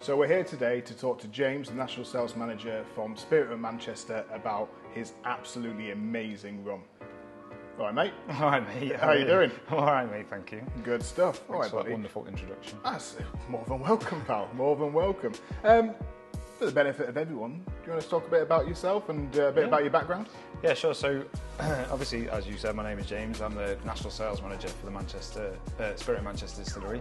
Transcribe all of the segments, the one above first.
So we're here today to talk to James, the National Sales Manager from Spirit of Manchester, about his absolutely amazing rum. All right, mate. All right, mate. How are you doing? All right, mate. Thank you. Good stuff. All right, For that buddy. wonderful introduction. That's more than welcome, pal. More than welcome. For the benefit of everyone, do you want to talk a bit about yourself and a bit about your background? Yeah, sure. So, obviously, as you said, my name is James. I'm the National Sales Manager for the Spirit of Manchester Distillery.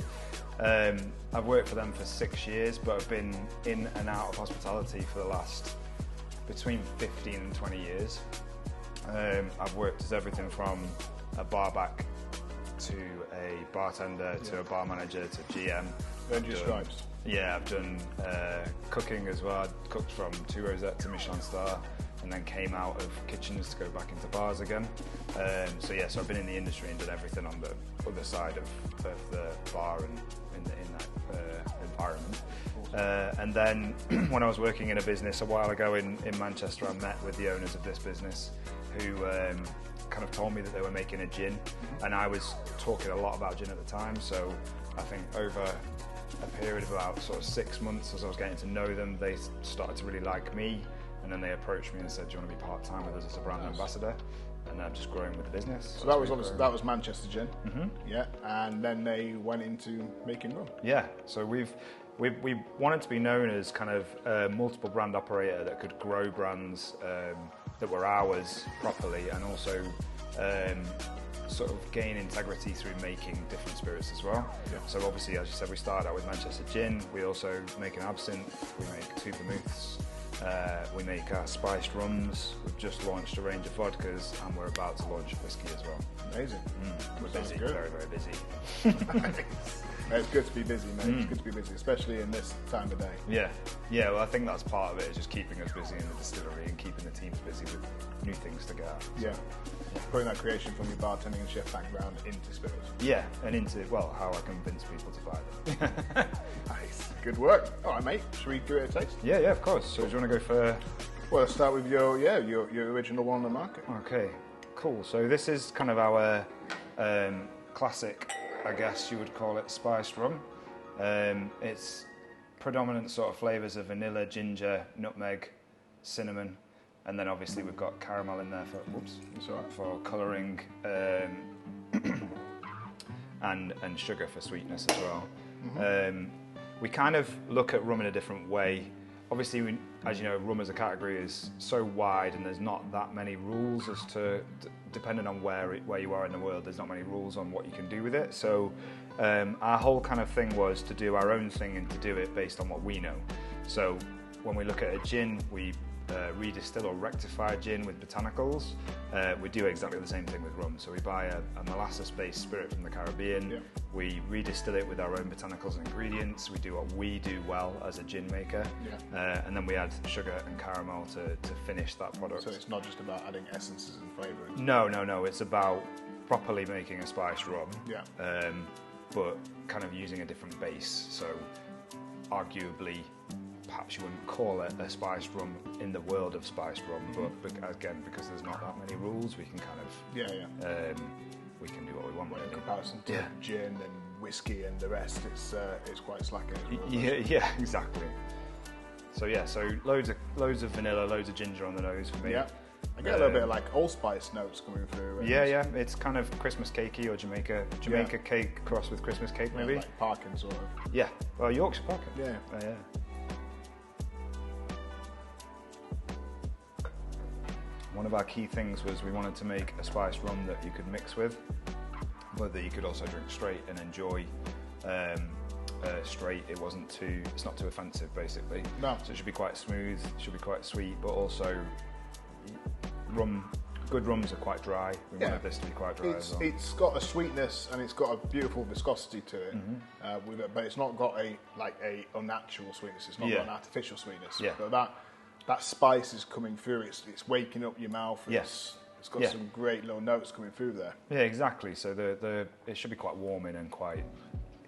I've worked for them for 6 years, but I've been in and out of hospitality for the last between 15 and 20 years. I've worked as everything from a barback to a bartender to a bar manager to GM. Earned your stripes. Yeah, I've done cooking as well. I cooked from 2 Rosette to Michelin star, and then came out of kitchens to go back into bars again. So I've been in the industry and done everything on the other side of the bar and in that environment. And then when I was working in a business a while ago in Manchester, I met with the owners of this business who kind of told me that they were making a gin, and I was talking a lot about gin at the time. So I think over a period of about sort of 6 months, as I was getting to know them, they started to really like me, and then they approached me and said, "Do you want to be part-time with us as a brand ambassador?" And I'm just growing with the business. So that was obviously that Manchester Gin, yeah, and then they went into making rum. Yeah, so we wanted to be known as kind of a multiple brand operator that could grow brands that were ours properly, and also sort of gain integrity through making different spirits as well. Yeah. So obviously, as you said, we started out with Manchester Gin. We also make an absinthe. We make 2 vermouths. We make our spiced rums. We've just launched a range of vodkas, and we're about to launch whiskey as well. Amazing. We're busy, good. very, very busy. It's good to be busy, mate. It's good to be busy, especially in this time of day. Yeah, well, I think that's part of it, is just keeping us busy in the distillery and keeping the teams busy with new things to get at. So, Yeah. Putting that creation from your bartending and chef background into spirits. Yeah, and into, well, how I convince people to buy them. Nice. Good work. All right, mate. Should we give it a taste? Yeah, of course. So do you want to go for... Well, let's start with your original one on the market. Okay, cool. So this is kind of our classic, I guess you would call it, spiced rum. It's predominant sort of flavours of vanilla, ginger, nutmeg, cinnamon, and then obviously we've got caramel in there for colouring, and sugar for sweetness as well. We kind of look at rum in a different way. Obviously, as you know, rum as a category is so wide, and there's not that many rules as to, depending on where you are in the world, there's not many rules on what you can do with it. So our whole kind of thing was to do our own thing and to do it based on what we know. So when we look at a gin, we redistill or rectify gin with botanicals. We do exactly the same thing with rum. So we buy a molasses-based spirit from the Caribbean. We redistill it with our own botanicals and ingredients. We do what we do well as a gin maker, and then we add sugar and caramel to finish that product. So it's not just about adding essences and flavourings. No. It's about properly making a spiced rum, but kind of using a different base. So arguably, perhaps you wouldn't call it a spiced rum in the world of spiced rum, but again, because there's not that many rules, we can kind of we can do what we want. In comparison to gin and whiskey and the rest, it's quite slacker as well. Yeah, exactly. So loads of vanilla, loads of ginger on the nose for me. Yeah, I get a little bit of like allspice notes coming through. Yeah, it's kind of Christmas cakey or Jamaica cake crossed with Christmas cake maybe. Like Parkin sort of. Yeah, well, Yorkshire Parkin. Yeah. Yeah. One of our key things was we wanted to make a spiced rum that you could mix with, but that you could also drink straight and enjoy straight. It's not too offensive, basically. No. So it should be quite smooth, it should be quite sweet, but also good rums are quite dry. We wanted this to be quite dry as well. It's got a sweetness and it's got a beautiful viscosity to it, but it's not got a unnatural sweetness. It's not got an artificial sweetness. Yeah. But that spice is coming through. It's waking up your mouth. Yes. It's got some great little notes coming through there. Yeah, exactly. So it should be quite warming and quite.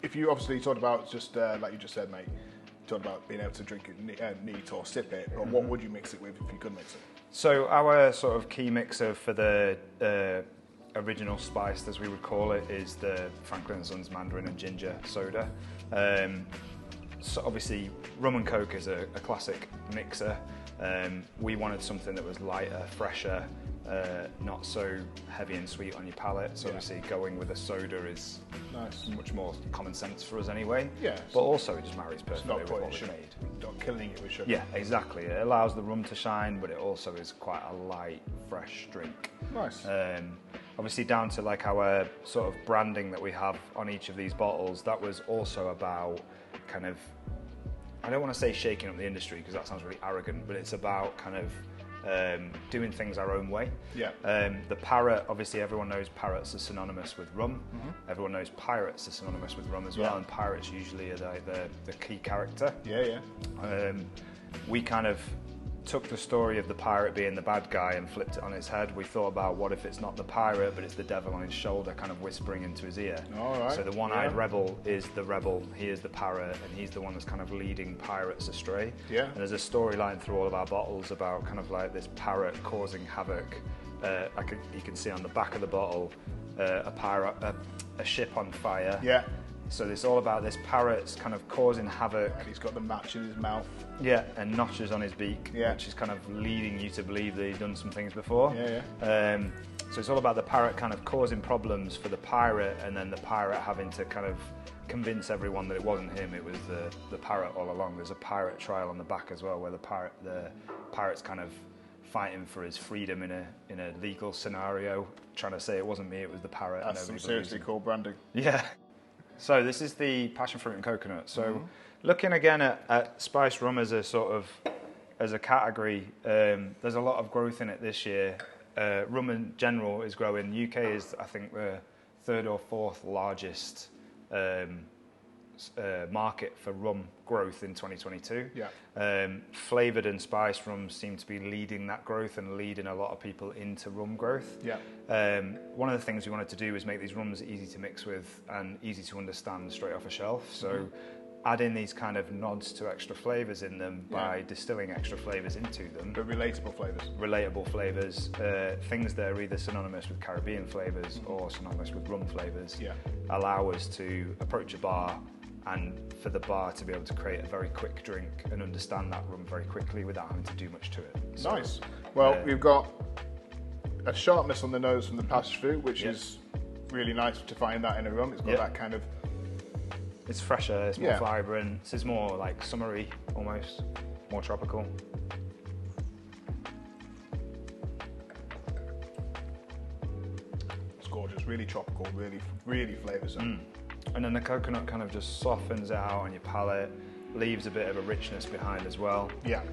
If you obviously talked about just like you just said, mate, you talked about being able to drink it neat or sip it, but what would you mix it with if you could mix it? So our sort of key mixer for the original spiced, as we would call it, is the Franklin & Sons Mandarin and Ginger soda. so obviously rum and coke is a classic mixer. We wanted something that was lighter, fresher, not so heavy and sweet on your palate. So obviously going with a soda is much more common sense for us anyway. Yeah. But also it just marries perfectly with what we made. Not killing it with sugar. Yeah, exactly. It allows the rum to shine, but it also is quite a light, fresh drink. Nice. Obviously down to like our sort of branding that we have on each of these bottles, that was also about kind of, I don't want to say shaking up the industry because that sounds really arrogant, but it's about kind of doing things our own way. Yeah. The parrot, obviously everyone knows parrots are synonymous with rum. Everyone knows pirates are synonymous with rum as well, and pirates usually are the key character. Yeah. We kind of took the story of the pirate being the bad guy and flipped it on its head. We thought about what if it's not the pirate, but it's the devil on his shoulder kind of whispering into his ear. All right. So the One Eyed Rebel is the rebel, he is the parrot, and he's the one that's kind of leading pirates astray. Yeah. And there's a storyline through all of our bottles about kind of like this parrot causing havoc. You can see on the back of the bottle a ship on fire. Yeah. So it's all about this parrot's kind of causing havoc. And he's got the match in his mouth. Yeah, and notches on his beak, which is kind of leading you to believe that he's done some things before. So it's all about the parrot kind of causing problems for the pirate, and then the pirate having to kind of convince everyone that it wasn't him, it was the parrot all along. There's a pirate trial on the back as well, where the pirate's kind of fighting for his freedom in a legal scenario, trying to say it wasn't me, it was the parrot. That's some seriously cool branding. Yeah. So this is the passion fruit and coconut. So looking again at spiced rum as a category, there's a lot of growth in it this year. Rum in general is growing. UK is, I think, the third or fourth largest market for rum growth in 2022. Yeah. Flavoured and spiced rum seem to be leading that growth and leading a lot of people into rum growth. Yeah. One of the things we wanted to do was make these rums easy to mix with and easy to understand straight off a shelf. So adding these kind of nods to extra flavours in them by distilling extra flavours into them. But relatable flavours. Relatable flavours, things that are either synonymous with Caribbean flavours or synonymous with rum flavours, allow us to approach a bar and for the bar to be able to create a very quick drink and understand that rum very quickly without having to do much to it. So, nice. Well, we've got a sharpness on the nose from the passion fruit, which is really nice to find that in a rum. It's got that kind of... It's fresher, it's more vibrant, it's more like summery almost, more tropical. It's gorgeous, really tropical, really flavoursome. And then the coconut kind of just softens it out on your palate, leaves a bit of a richness behind as well. Yeah.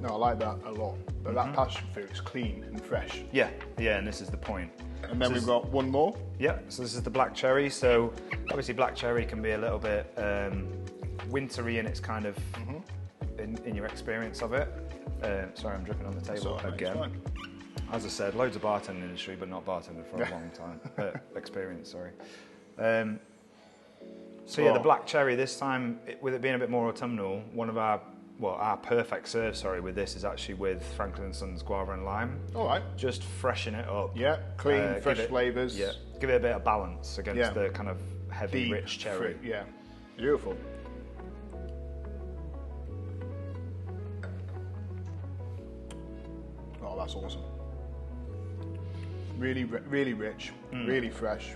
No, I like that a lot. But that passion fruit is clean and fresh. Yeah, and this is the point. And then we've got one more. Yeah, so this is the black cherry. So obviously black cherry can be a little bit wintry in its kind of, in your experience of it. Sorry, I'm dripping on the table again. As I said, loads of bartending industry, but not bartending for a long time. Experience, sorry. So yeah, the black cherry this time, with it being a bit more autumnal, our perfect serve, with this is actually with Franklin & Sons Guava and Lime. All right. Just freshen it up. Yeah, clean, fresh flavours. Yeah, give it a bit of balance against the kind of heavy, deep, rich cherry. Yeah, beautiful. Oh, that's awesome. Really rich, really fresh.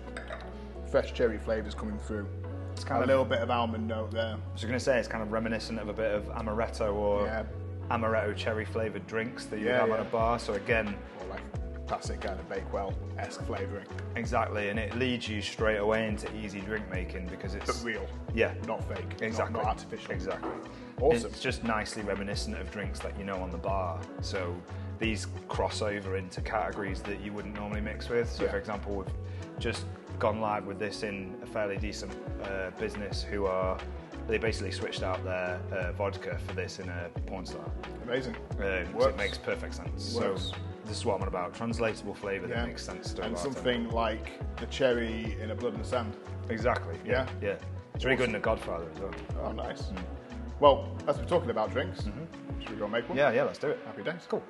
Fresh cherry flavours coming through. It's kind of a little bit of almond note there. I was going to say it's kind of reminiscent of a bit of amaretto or amaretto cherry flavoured drinks that you have on a bar. So again, or like classic kind of Bakewell-esque flavouring. Exactly, and it leads you straight away into easy drink making because it's but real. Yeah, not fake. Exactly, not artificial. Exactly. Awesome. It's just nicely reminiscent of drinks that you know on the bar. So these cross over into categories that you wouldn't normally mix with. So for example, we've just gone live with this in a fairly decent business they basically switched out their vodka for this in a porn star. Amazing. So it makes perfect sense. Works. So this is what I'm on about. Translatable flavour that makes sense to and bartender. something like the cherry in a Blood and Sand. Exactly. Yeah. It's really good in The Godfather as well. Oh, nice. Well, as we're talking about drinks, should we go make one? Yeah, let's do it. Happy days. Cool.